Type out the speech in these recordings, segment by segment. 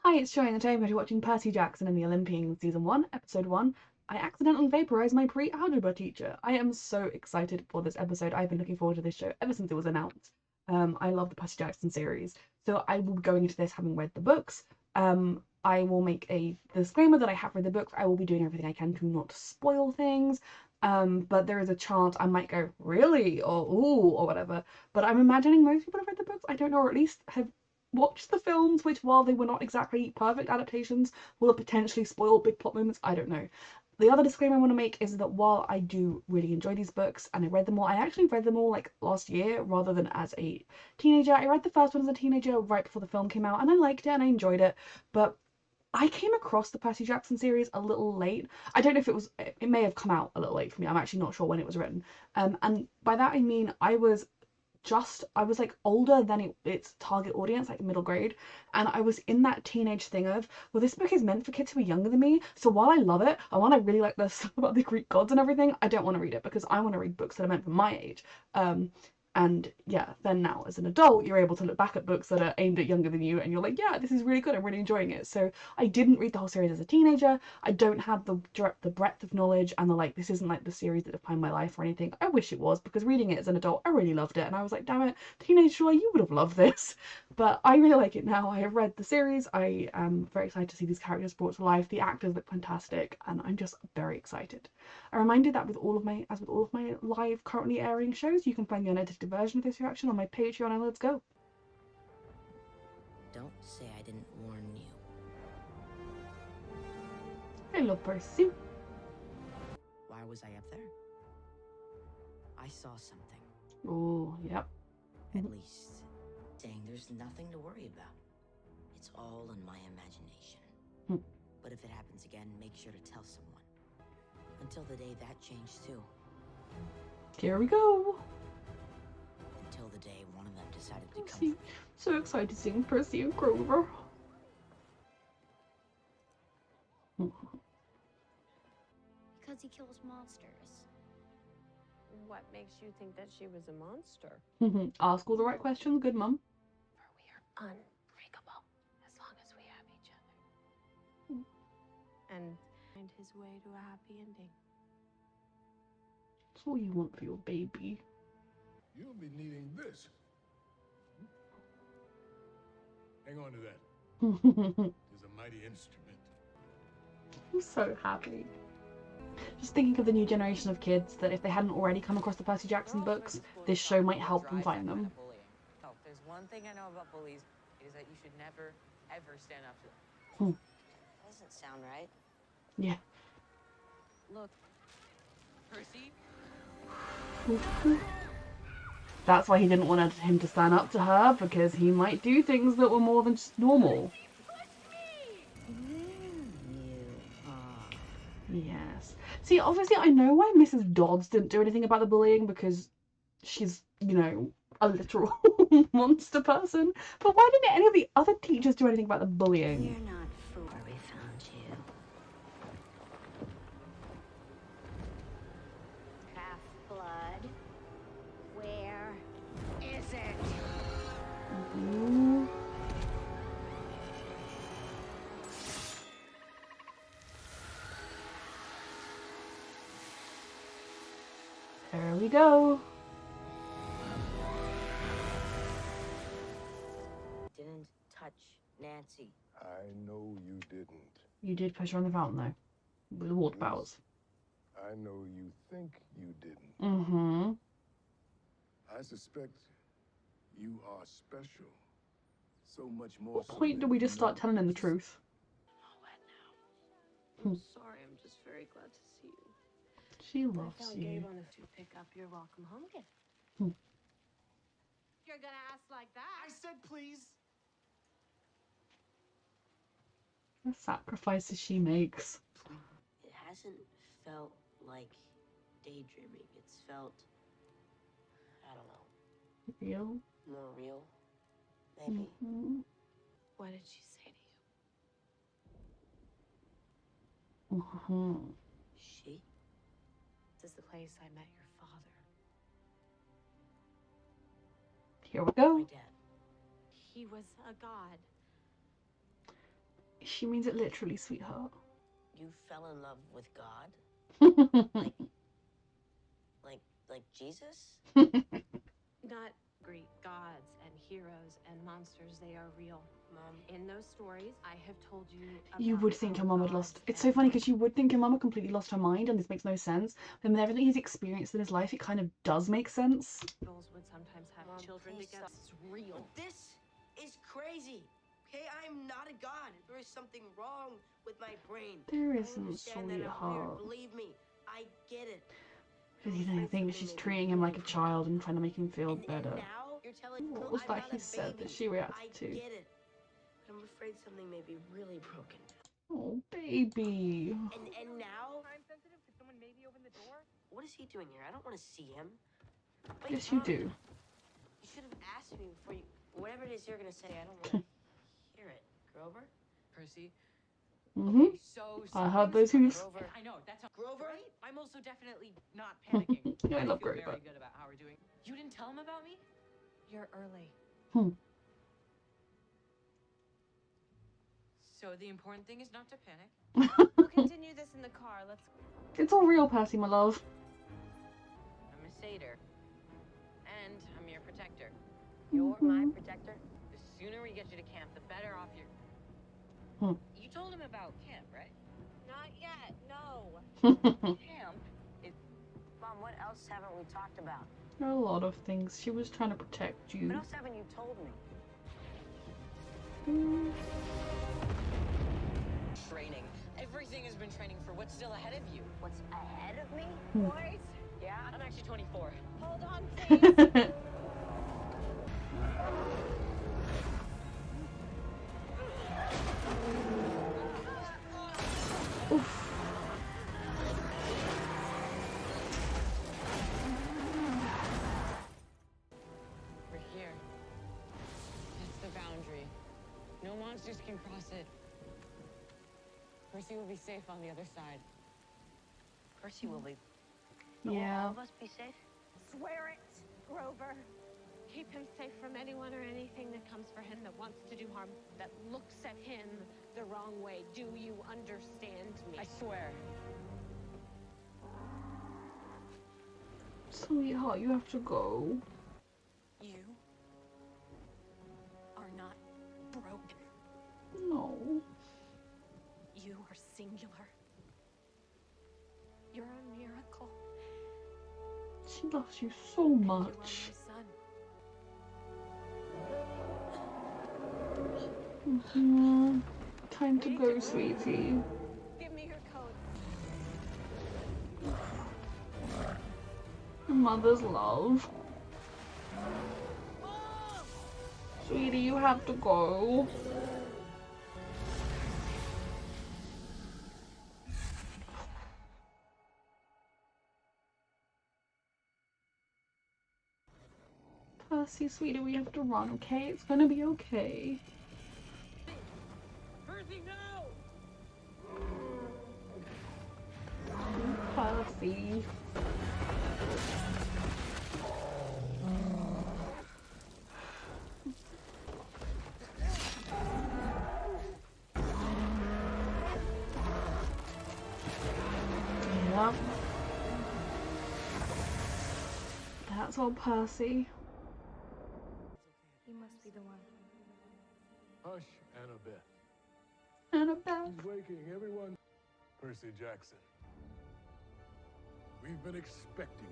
Hi, it's Joy, and today I'm going to be watching Percy Jackson and the Olympians Season 1, Episode 1. I accidentally vaporized my pre-algebra teacher. I am so excited for this episode. I've been looking forward to this show ever since it was announced. I love the Percy Jackson series, so I will be going into this having read the books. I will make a disclaimer that I have read the books. I will be doing everything I can to not spoil things. But there is a chance I might go, really? Or ooh, or whatever. But I'm imagining most people have read the books. I don't know, or at least have watched the films, which, while they were not exactly perfect adaptations, will have potentially spoiled big plot moments. I don't know. The other disclaimer I want to make is that while I do really enjoy these books and I read them all, I actually read them all like last year rather than as a teenager. I read the first one as a teenager right before the film came out, and I liked it and I enjoyed it, but I came across the Percy Jackson series a little late. I don't know if it may have come out a little late for me. I'm actually not sure when it was written. And by that I mean I was like older than its target audience, like middle grade, and I was in that teenage thing of, well, this book is meant for kids who are younger than me, so while I love it, and while I really like the stuff about the Greek gods and everything, I don't want to read it because I want to read books that are meant for my age. And yeah, then now as an adult, you're able to look back at books that are aimed at younger than you and you're like, yeah, this is really good, I'm really enjoying it. So I didn't read the whole series as a teenager. I don't have the breadth of knowledge and this isn't like the series that defined my life or anything. I wish it was, because reading it as an adult, I really loved it. And I was like, damn it, teenage Joy, you would have loved this. But I really like it now. I have read the series. I am very excited to see these characters brought to life. The actors look fantastic and I'm just very excited. A reminder that with all of my live currently airing shows, you can find the unedited version of this reaction on my Patreon, and let's go. Don't say I didn't warn you. Hello, Percy. Why was I up there? I saw something. Oh, yep. At least saying there's nothing to worry about. It's all in my imagination. But if it happens again, make sure to tell someone. Until the day that changed too. Here we go. Until the day one of them decided to come for me. So excited seeing Percy and Grover. Because he kills monsters. What makes you think that she was a monster? Ask all the right questions, good mum. For we are unbreakable as long as we have each other. And find his way to a happy ending. That's all you want for your baby. You'll be needing this. Hang on to that. It's a mighty instrument. I'm so happy. Just thinking of the new generation of kids that if they hadn't already come across the Percy Jackson books, this show might help them find them. Oh, there's one thing I know about bullies, is that you should never, ever stand up to them. That doesn't sound right. Yeah. Look, Percy. That's why he didn't want him to stand up to her, because he might do things that were more than just normal. Yes. See, obviously I know why Mrs. Dodds didn't do anything about the bullying, because she's, you know, a literal monster person. But why didn't any of the other teachers do anything about the bullying? You're not fool where we found you. Half-blood. Where is it? Ooh. There we go. Didn't touch Nancy. I know you didn't. You did push her on the fountain though, with the water powers. I know you think you didn't. I suspect you are special. So much more. What point do we just start telling him the truth? I'm sorry, I'm just very glad to see you. She loves I found you. Gabe on to pick up your welcome home gift. You're gonna ask like that. I said please. The sacrifices she makes. It hasn't felt like daydreaming. It's felt, I don't know, Real? more real, maybe. What did she say to you? She? This is the place I met your father. Here we go. My dad. He was a god. She means it literally, sweetheart. You fell in love with God? Like Jesus? Not Greek gods and heroes and monsters, they are real. Mom, in those stories, I have told you about You would think your how mum had gods lost. It's and so funny because you would think your mum had completely lost her mind, and this makes no sense. But with everything he's experienced in his life, it kind of does make sense. girls would sometimes have Mom, children please together. stop. It's real. But this is crazy. Okay, I'm not a god. There is something wrong with my brain. There I isn't, understand that I'm weird. sweetheart. Believe me, I get it. Because I'm you afraid think something she's may be treating him really like a wrong. child and trying to make him feel And better. now you're telling me What was I'm that not he a said that baby. she reacted I to? get it. But I'm afraid something may be really broken. Oh, baby. And now? Time sensitive? Could someone maybe open the door? What is he doing here? I don't want to see him. Wait, Yes, you Mom, do. You should have asked me before you. Whatever it is you're gonna say, I don't want to hear it. Grover? Percy. Mm-hmm. Okay, so I heard something's those hooves. Grover. I know, that's Grover? right. I'm also definitely not panicking. Yeah, I love feel Grover. very good about how we're doing. You didn't tell him about me? You're early. So the important thing is not to panic. We'll continue this in the car. Let's. It's all real, Percy, my love. I'm a satyr. And I'm your protector. You're my protector? The sooner we get you to camp, the better off you're... You told him about camp, right? Not yet, no. Camp is... Mom, what else haven't we talked about? There are a lot of things. She was trying to protect What you. else haven't you told me? training. Everything has been training for what's still ahead of you. What's ahead of me? Boys, Yeah, I'm actually 24. hold on, please. Oof. We're here. That's the boundary. No monsters can cross it. Percy will be safe on the other side. Percy will be. Yeah. All of us be safe? Swear it, Grover. Keep him safe from anyone or anything that comes for him, that wants to do harm, that looks at him the wrong way. Do you understand me? I swear. Sweetheart, you have to go. You are not broken. No. You are singular. You're a miracle. She loves you so You are much. my son. Time to go, sweetie. Give me your coat. Your mother's love. Sweetie, you have to go. Percy, sweetie, we have to run, okay? It's gonna be okay. Percy, no! Percy. Yep. That's all, Percy. He must be the one. Hush, Annabeth. Annabeth. He's waking, everyone. Percy Jackson. We've been expecting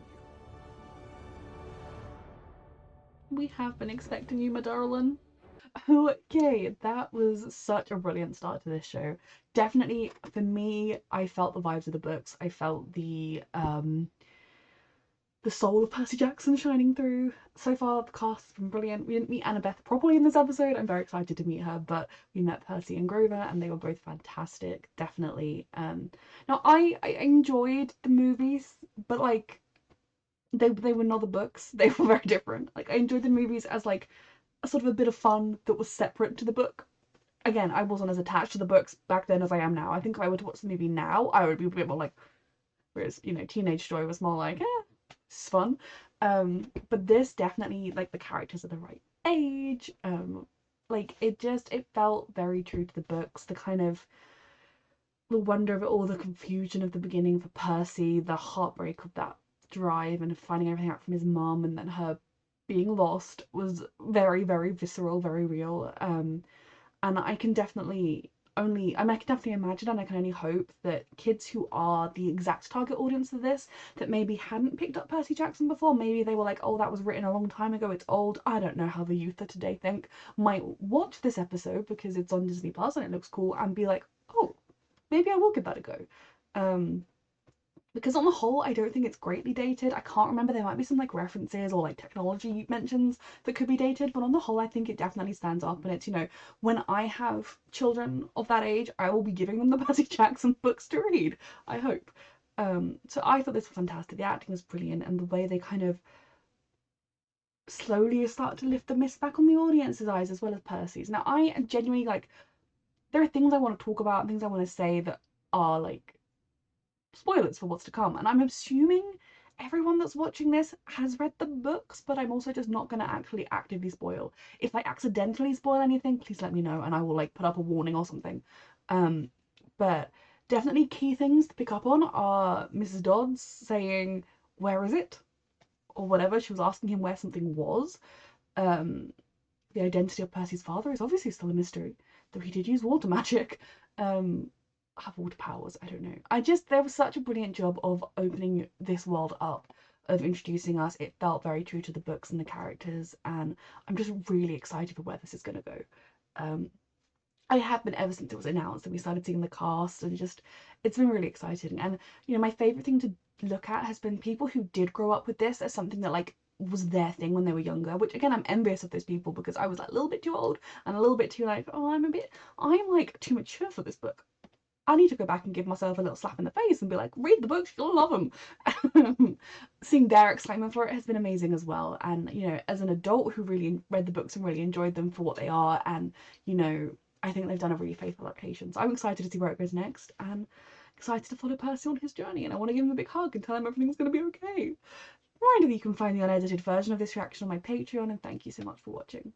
you. We have been expecting you, my darling. Okay, that was such a brilliant start to this show. Definitely, for me, I felt the vibes of the books. I felt the soul of Percy Jackson shining through. So far, the cast has been brilliant. We didn't meet Annabeth properly in this episode. I'm very excited to meet her, but we met Percy and Grover, and they were both fantastic. Definitely. Now, I enjoyed the movies, but like, they were not the books. They were very different. Like, I enjoyed the movies as like a sort of a bit of fun that was separate to the book. Again, I wasn't as attached to the books back then as I am now. I think if I were to watch the movie now, I would be a bit more like, whereas, you know, Teenage Joy was more like, it's fun. But this definitely, like, the characters are the right age. Like, it felt very true to the books. The kind of the wonder of it all, the confusion of the beginning for Percy, the heartbreak of that drive and finding everything out from his mum, and then her being lost was very, very visceral, very real. And I can definitely I can definitely imagine, and I can only hope that kids who are the exact target audience of this, that maybe hadn't picked up Percy Jackson before, maybe they were like, oh, that was written a long time ago, it's old, I don't know how the youth of today think, might watch this episode because it's on Disney Plus and it looks cool and be like, oh, maybe I will give that a go. Because on the whole, I don't think it's greatly dated. I can't remember, there might be some like references or like technology mentions that could be dated, but on the whole, I think it definitely stands up. And it's, you know, when I have children of that age, I will be giving them the Percy Jackson books to read, I hope. So I thought this was fantastic. The acting was brilliant, and the way they kind of slowly start to lift the mist back on the audience's eyes as well as Percy's. Now, I genuinely, like, there are things I want to talk about and things I want to say that are like spoilers for what's to come, and I'm assuming everyone that's watching this has read the books, but I'm also just not going to actually actively spoil. If I accidentally spoil anything, please let me know and I will like put up a warning or something. But definitely key things to pick up on are Mrs. Dodds saying, where is it? Or whatever, she was asking him where something was. The identity of Percy's father is obviously still a mystery, though he did use water magic. Have water powers, I don't know. There was such a brilliant job of opening this world up, of introducing us. It felt very true to the books and the characters, and I'm just really excited for where this is going to go. I have been ever since it was announced and we started seeing the cast, and just, it's been really exciting. And, you know, my favourite thing to look at has been people who did grow up with this as something that, like, was their thing when they were younger, which again, I'm envious of those people because I was like a little bit too old and a little bit too like, oh, I'm like too mature for this book. I need to go back and give myself a little slap in the face and be like, read the books, you'll love them. Seeing their excitement for it has been amazing as well. And, you know, as an adult who really read the books and really enjoyed them for what they are, and, you know, I think they've done a really faithful adaptation. So I'm excited to see where it goes next, and excited to follow Percy on his journey. And I want to give him a big hug and tell him everything's going to be okay. Reminder that you can find the unedited version of this reaction on my Patreon, and thank you so much for watching.